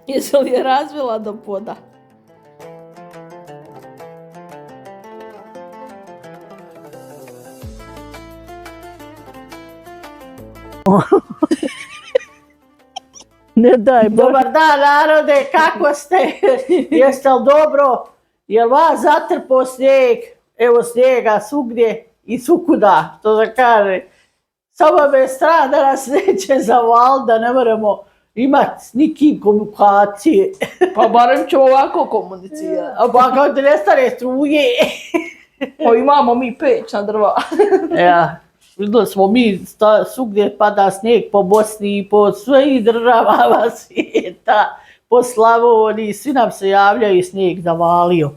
Jesi li je razvila do poda? Ne daj Bože. Dobar dan narode, kako ste? Jeste li dobro? Jel vas zatrpo snijeg? Evo snijega svugdje i svukuda, što se kaže. Samo me je strah da nas neće zavaliti, da ne moramo imati s nikim komunikacije. Pa barem ćemo ovako komunicirati. Pa kao da nestane struje. Pa imamo mi peć na drva. Ja, vidjeli smo mi svugdje pada snijeg po Bosni i po svih državama svijeta, po Slavoniji, svi nam se javljaju snijeg zavalio.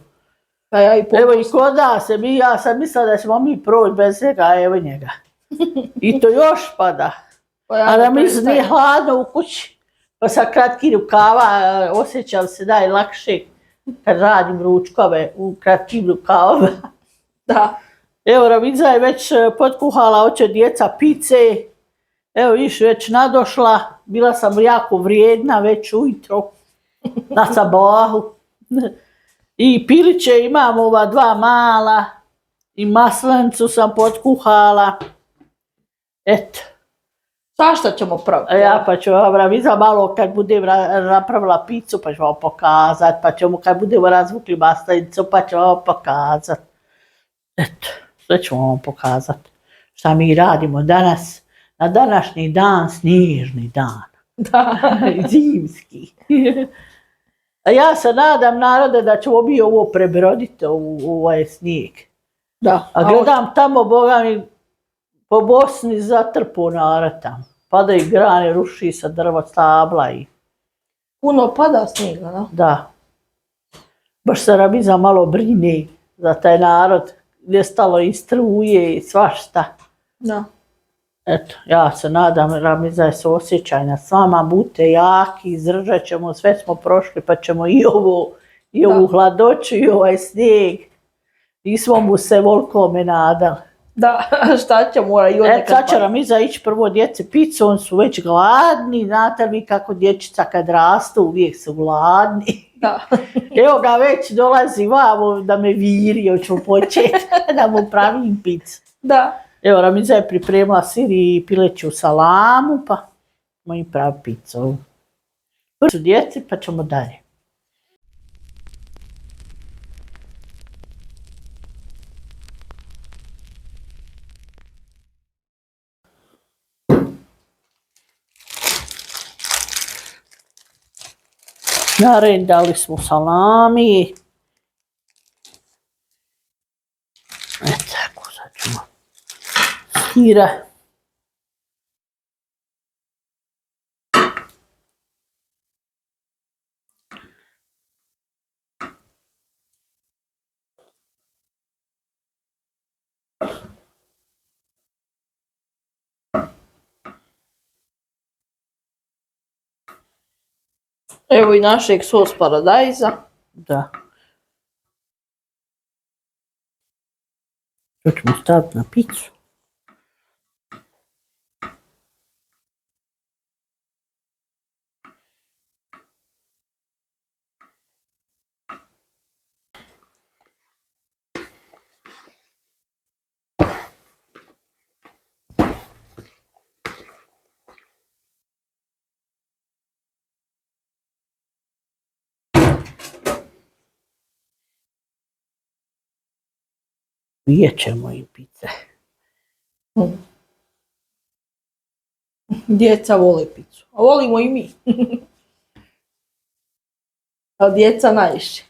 Pa ja i Evo i kod nas, ja sam mislila da ćemo mi proći bez njega, a evo njega. I to još pada. Pa ja A da ne mislim nije hladno u kući. Pa sa kratkim rukava osjećam se da je lakše kad radim ručkove u kratkim rukavama. Da. Evo Ramiza je već potkuhala, hoće djeca pice. Evo viš već nadošla, bila sam jako vrijedna već ujutro na sabahu. I piliće imam ova dva mala i maslencu sam potkuhala. Eto. Svašta ćemo praviti. Ja pa ću vam Ramiza malo kad budem napravila picu pa ću vam pokazat, pa ćemo kad budemo razvukli maslenicu pa ću vam pokazat. Eto, sve ću vam pokazat šta mi radimo danas, na današnji dan, snježni dan. Da. Zimski. A ja se nadam narode da ćemo mi ovo prebroditi, ovaj snijeg. Da. A gledam tamo, boga mi, po Bosni zatrpu narod tamo. Padaju grane, ruši se drvo, stabla i... Puno pada snijega, no? Da. Baš se Ramiza malo brine za taj narod, gdje stalo i struje i svašta. Da. Eto, ja se nadam, Ramiza je suosjećajna s vama, budite jaki, izdržat ćemo, sve smo prošli pa ćemo i ovu hladoću i ovaj snijeg. Nismo mu se volkome nadali. Da, šta će mora i on nekad Sad će Ramiza ići prvo djece picu, oni su već gladni, znate vi kako dječica kad rastu uvijek su gladni. Da. Evo ga već dolazi vamo da me viri, hoću početi da mu pravim picu. Da. Evo Ramiza je pripremila sir i pileću salamu, pa ćemo im pravi picu. Prvo su djeci pa ćemo dalje. Narendali smo salami. Eto tako, sad ćemo sira. Evo i našeg sos paradajza. Da. To ćemo staviti na picu. Vijećemo i pice. Djeca vole picu. A volimo i mi. A djeca najviše.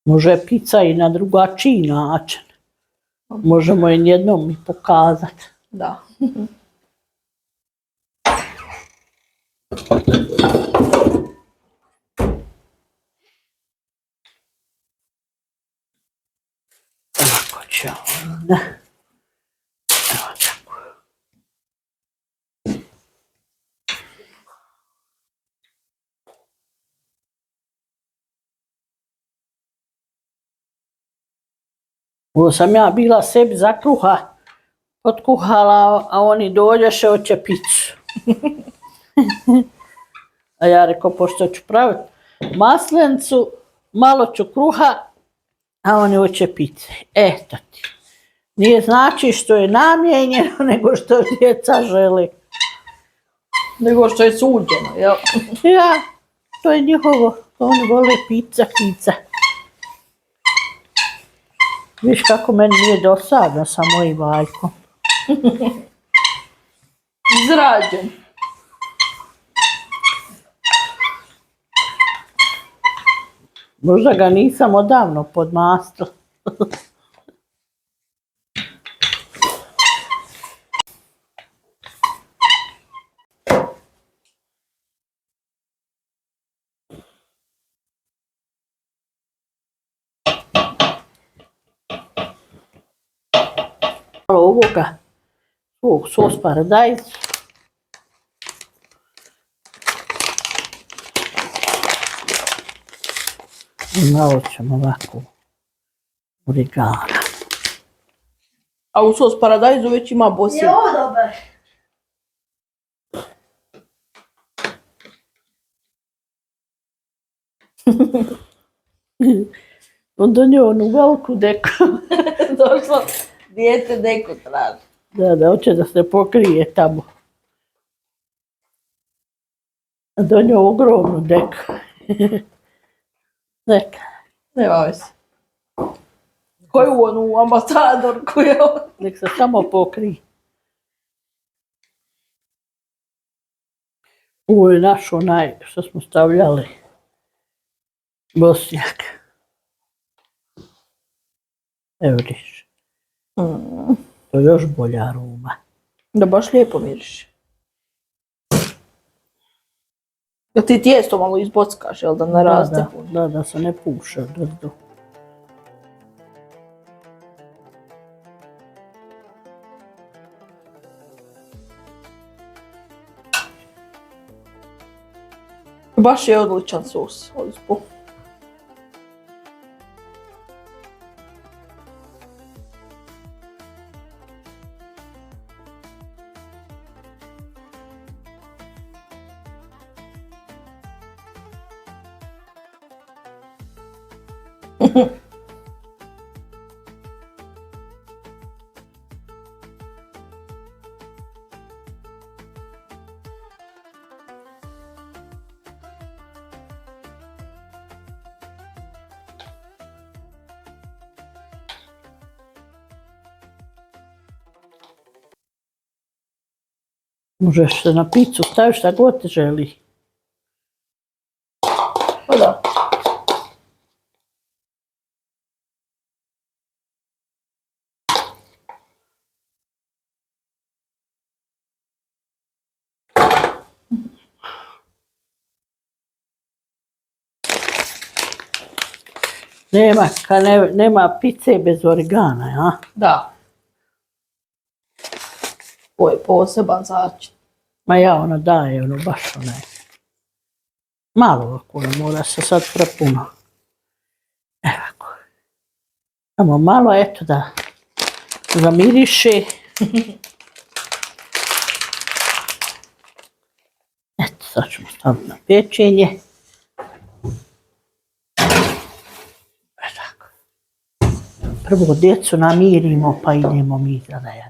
Može pica i na drugačiji način. Možemo je jednom i pokazati. Da. Ovako će onda. Ovo sam ja bila sebi za kruha potkuhala, a oni dođeše hoće picu. A ja rekao, pošto ću praviti maslenicu, malo ću kruha, a oni hoće pice. Eto ti. Nije znači što je namijenjeno, nego što djeca žele. Nego što je suđeno, jel? Ja, to je njihovo. Oni vole pizza. Viš kako meni nije dosadno sa mojim Valjkom. Izrađen. Možda ga nisam odavno podmastila. Malo ovoga, ovog sos paradajz. I malo ćemo ovako origana. A u sos paradajzu već ima bosi. Je ovo dobar? On donio onu veliku deku. Došlo dijete neko traži. Da, hoće da se pokrije tamo. Donio ogromnu deku. Neka. Nema veze. Koju onu ambasadorku je on? Nek se samo pokrije. Ovo je naš onaj što smo stavljali. Bosnjak. Evo vidiš. To je još bolja aroma. Da baš lijepo miriši. Da ti tijesto malo izbockaš, jel da ne raste puno? Da se ne puše odozdo. Baš je odličan sos. Ozbo. Možeš se na picu staviti šta god ti želi. Pa da. Nema pice bez origana, ja? Da. Ovo je poseban začin. Ma ja, ono daje, ono baš onaj. Malo ovako, ne mora se sad prepuno. Evo ovako. Samo malo, eto da zamiriše. Eto, sad ćemo staviti na pečenje. Tako. Prvo djecu namirimo, pa idemo mi dalje.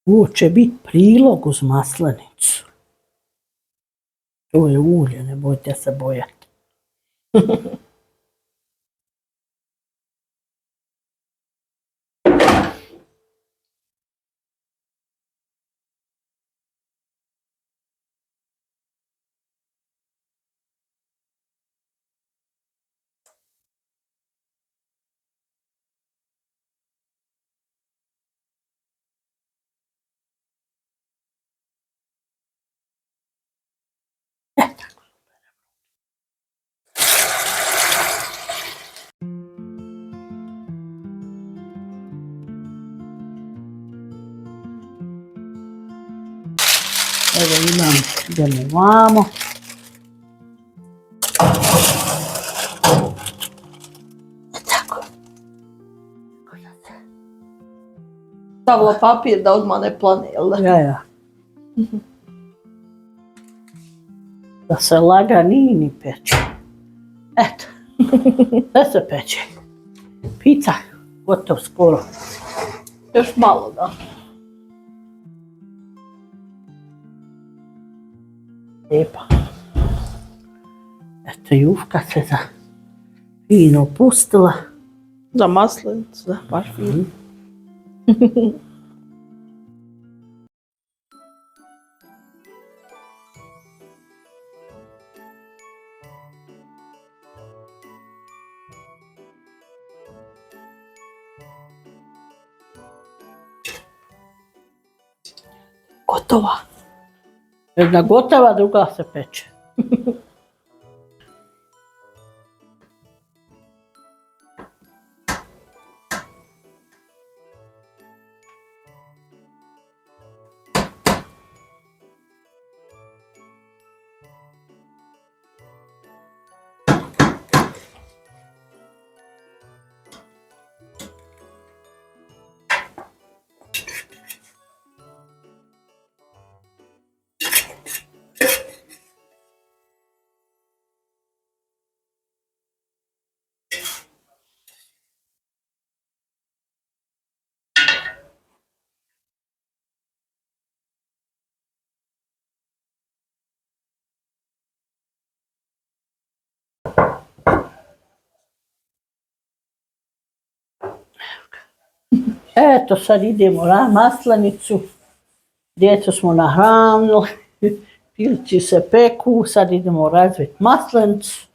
Ovo će biti prilog uz maslenicu. To je ulje, ne bojte se bojati. Evo idemo vamo. Tako. Stavila papir da odmah ne plane, jel da? Ja. Da se laganini peče. Eto. Da se peče. Pizza. Gotov skoro. Još malo, da. Lijepa. Eto, Jufka se fino pustila. Za maslenicu, da, baš fino. Gotova. Jedna gotova, druga se peče. Eto, sad idemo na maslenicu. Djecu smo nahranili. Pilići se peku, sad idemo razviti maslenicu.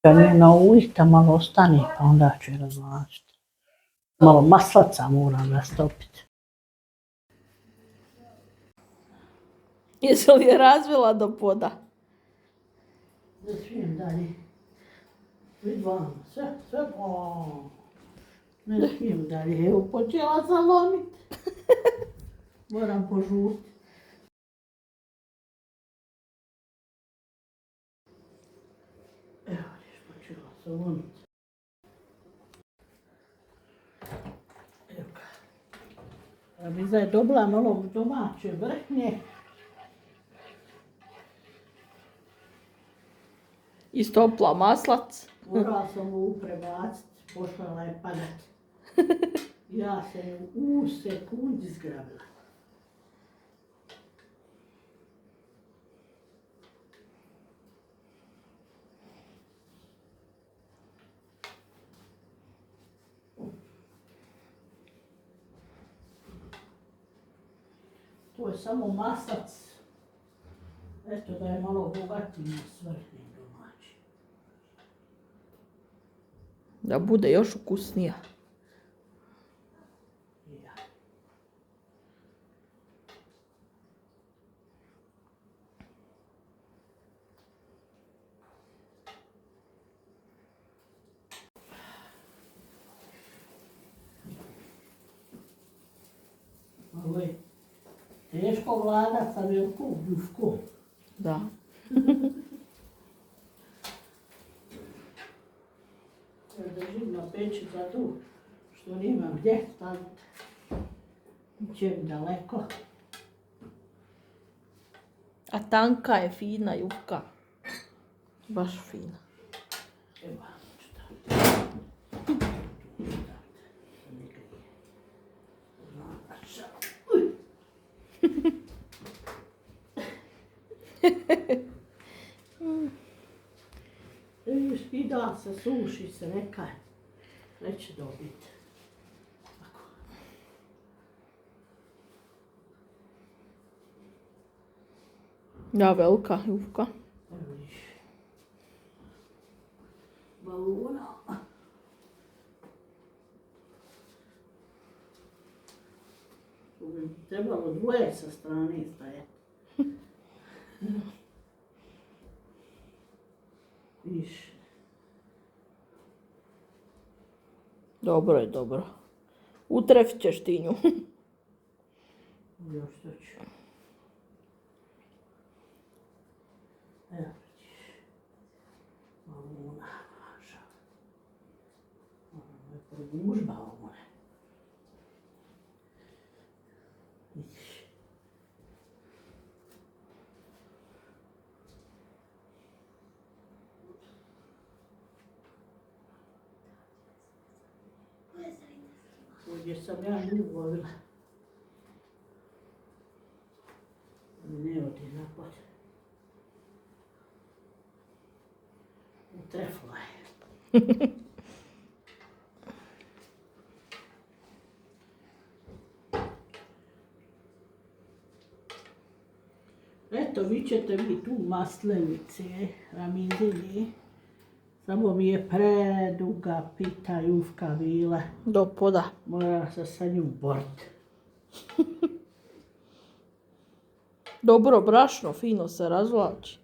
Kad njena ujka malo ostane, pa onda ću je razvlačiti. Malo maslaca moram rastopiti. Jesi li je razvila do poda? Da svijem dalje. Vid vam, sve, ne svijem dalje. Evo, počela sam lomiti. Moram požuriti. Evo, počela sam lomiti. Evo ga. Da bi zdaj dobila malo domaće vrhnje. Istopla maslac. Morala sam mu prebaciti, pošla je padat. Ja se u sekundi zgrabila. To je samo maslac. Eto da je malo bogatiji s vrhnjem domaći. Da bude još ukusnija. Ja. Ovo je teško vladat sa velikom Jufkom. Da. Ja držim na peći zato što nemam gdje staviti. Ićem daleko. A tanka je fina Jufka. Baš fina. Evo, ću i da se suši se neka, neće dobiti. Ja, velika Jufka. Evo vidiš. bi trebalo dvoje sa strane stajati. Viš. Dobro je, dobro. Utrefit ćeš ti nju. Još to ću. Evo vidiš. Maluna, maža. Ovo je progužba ovo. Vidiš. Ovdje sam ja nju uvojila. Ne odi napad. Utrefla je. Eto, vi ćete mi tu maslenice, ramizini. Samo mi je preduga pita jufka bila. Do poda. Mora se sa nju borit. Dobro, brašno, fino se razvlači.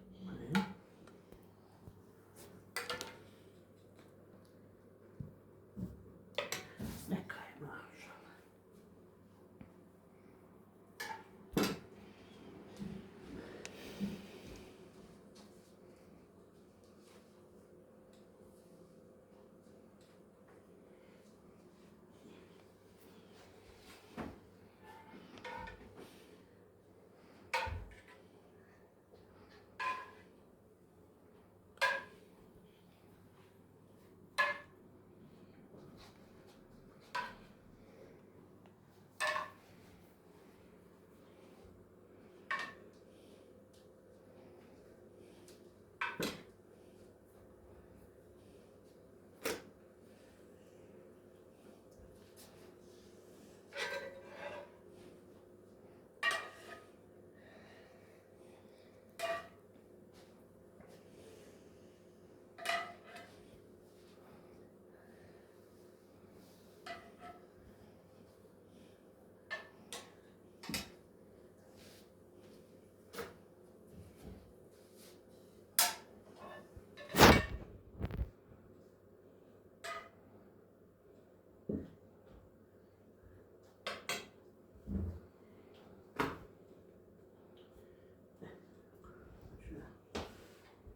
Neka je maža.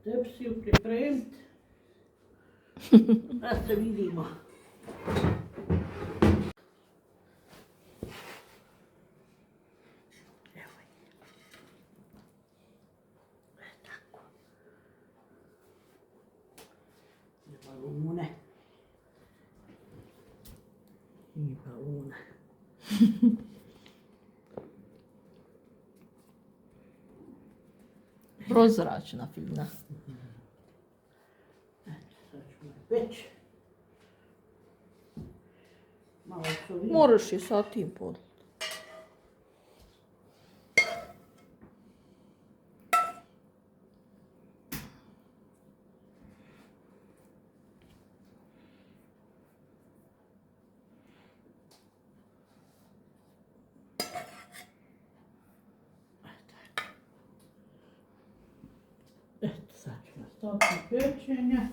Tepsiju pripremiti. Da se vidimo. Evo je. Tako. I balune. I balune. Prozračna, fina. Sad ćemo je peći. Malo soliti. Moraš je sa tim podati. Eto, sad ćemo staviti pečenje.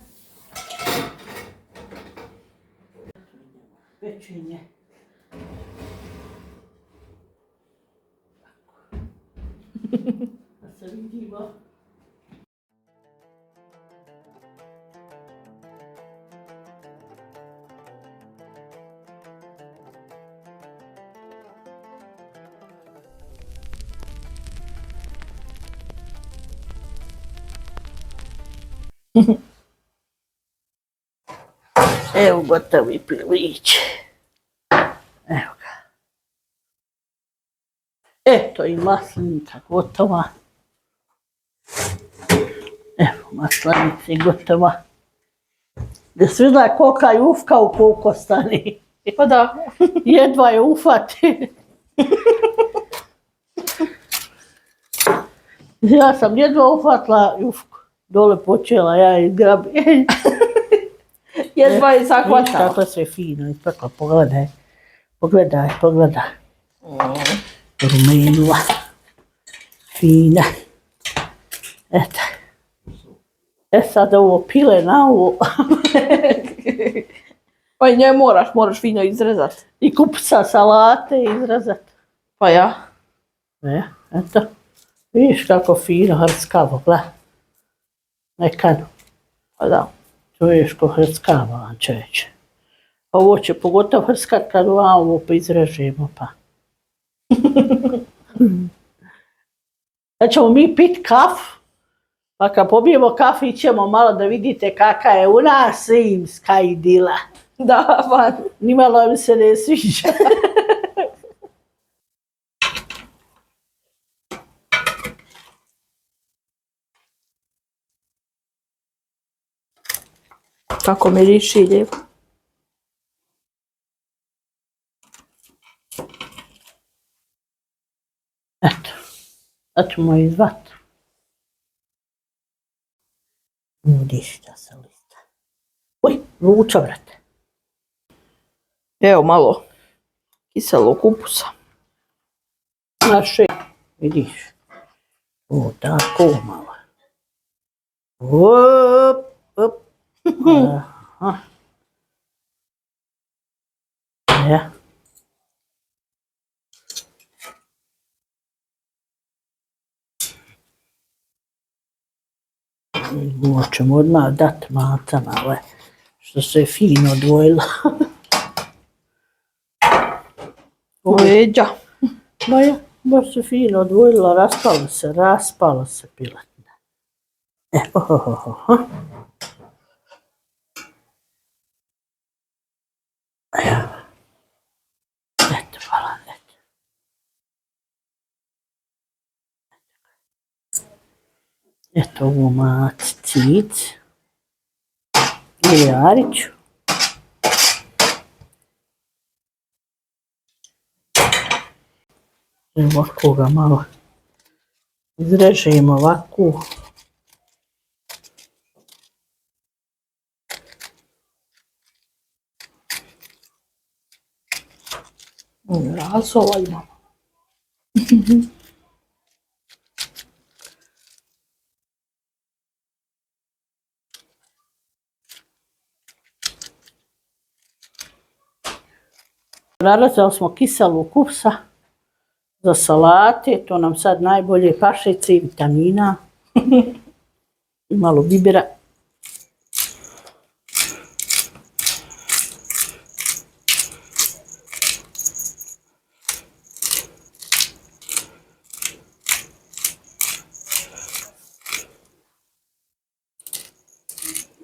Pečenje. Tako. Da se vidimo. Evo gotovi pilić. Evo ga. Eto i maslinica gotova. Evo maslenici gotova. Da se vidi kolika jufka u koliko stani. Pa da. Jedva je ufati. Ja sam jedva ufatila jufku. Dole počela ja izgrabiti. Jedva je Vidiš zahvatala. kako je sve fino ispekla, pogledaj. Pogledaj, pogledaj. rumenula. Fina. Eto. Sad ovo pile na ovo. Pa i njoj moraš fino izrezati. I kupca salate izrezati. Pa ja. Eto. Vidiš kako fino hrckavo, gledaj. Mekano. Pa da. Čuješ ko hrckava, čovječe. Ovo će pogotovo hrskat kad ovo pa izrežemo, pa. Sad ćemo mi pit kaf, pa kad pobijemo kaf ićemo malo da vidite kaka je u nas rimska idila. Da, pa. Nimalo mi se ne sviđa. Kako miriši lijepo. Eto, sad ćemo izvat. Vidiš da se lista. Uj, luča, brate. Evo malo kiselog kupusa. Naše, vidiš. O, tako malo. Op, op. Aha. Ja. Ovo ćemo odmah dati macama, što se je fino odvojila. Leđa. Baš se fino odvojila, raspala se piletna. Eto, hvala, eto. Eto ovo maci cic. Ili Ariću. Evo ovako ga malo izrežemo ovako. Razova imamo. Narezali smo kiselu kupsa za salate, to nam sad najbolje paše, C vitamina i malo bibera.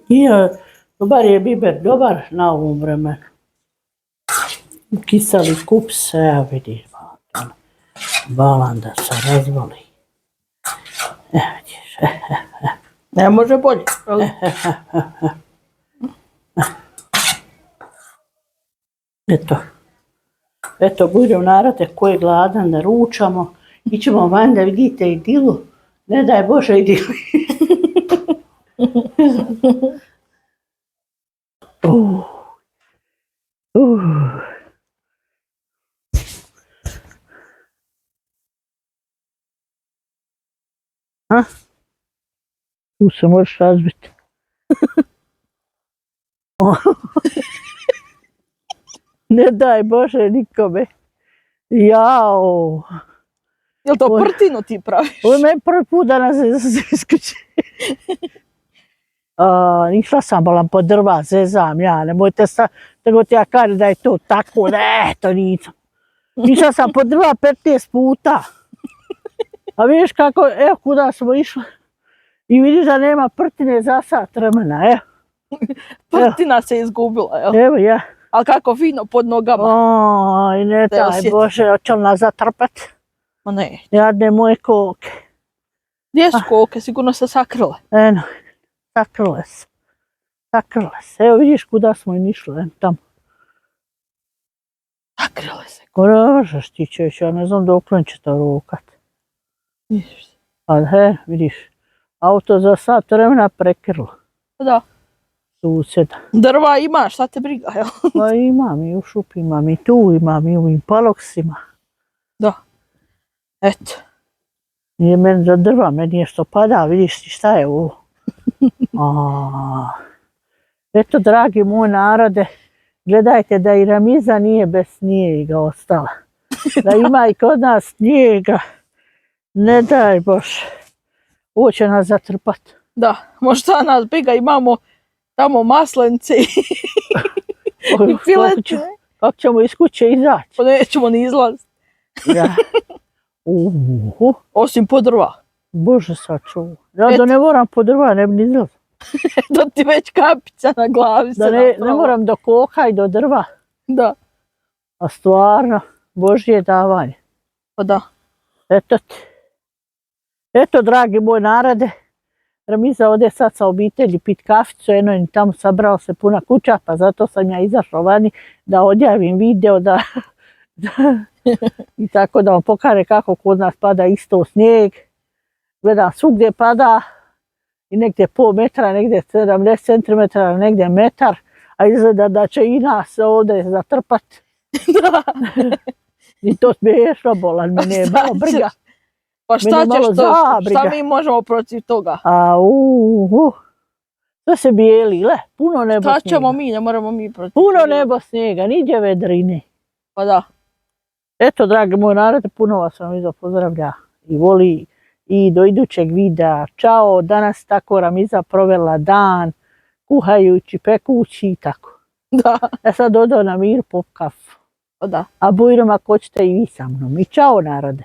I dobar je biber, dobar na ovom vremenu. Kiseli kups, evo vidiš, balan da se razvoli. Evo vidiš, Ne može bolje. Eto, budem narode ko je gladan da ručamo. Ićemo van da vidite idilu. Ne daj Bože idili. Tu se možeš razbiti. Ne daj Bože nikome. Jao. Jel to prtinu ti praviš? Ovo je meni prvi put danas iskući. Išla sam bolam po drva, zezam ja, nemojte tako ti ja kažem da je to tako, ne, to nisam. Išla sam po drva 15 puta. A vidiš kako, evo kuda smo išli. I vidiš da nema prtine za sat vremena, evo. Prtina se izgubila, jel? Evo ja. Ali kako fino pod nogama. Oj, ne daj Bože, hoće li nas zatrpat? Ma ne. Jadne moje koke. Gdje su koke? Sigurno se sakrile. Eno, sakrile se. Sakrile se. Evo vidiš kuda smo im išli, tamo. Sakrile se. Koražaš ti češ, ja ne znam dok će to rukat. Vidiš se. Ali vidiš, auto za sat vremena prekrilo. Da. Susjeda. Drva imaš, šta te briga, jel? Pa imam i u šupi, imam i tu, imam i u ovim paloksima. Da. Eto. Nije meni za drva, meni je što pada, vidiš ti šta je ovo. Eto, dragi moj narode, gledajte da i Ramiza nije bez snijega ostala. Da ima i kod nas snijega, ne daj Bože, ovo će nas zatrpat. Da, možda nas briga, imamo tamo maslence i piletine. Kako ćemo iz kuće izaći? Pa nećemo ni izlaziti. Ja. Osim po drva. Bože sačuva. Da ne moram po drva, ne bi ni izlazila. Da ti već kapica na glavi da ne moram do koka i do drva. Da. A stvarno, Božje davanje. Pa da. Eto ti. Eto, dragi moj narode, Ramiza ode sad sa obitelji pit kaficu, i tamo sabrao se puna kuća, pa zato sam ja izašla vani da odjavim video, i tako da vam pokaže kako kod nas pada isto snijeg. Gledam svugdje pada i negdje pol metra, negdje 70 cm, negdje metar, a izgleda da će i nas ovdje zatrpat. Da. I to smiješno bolan, mene je malo briga. Pa šta ćeš to? Šta mi možemo protiv toga? Sve se bijeli, puno nebo snijega. Šta ćemo mi, ne moramo mi protiv puno nebo snijega, niđe vedrine. Pa da. Eto, dragi moj narode, puno vas Ramiza pozdravlja i voli i do idućeg videa. Ćao, danas tako Ramiza provela dan, kuhajući, pekući i tako. Da. Sad odao na mir pop kafu. Pa da. A bujrom ako hoćete i vi sa mnom. I ćao narode.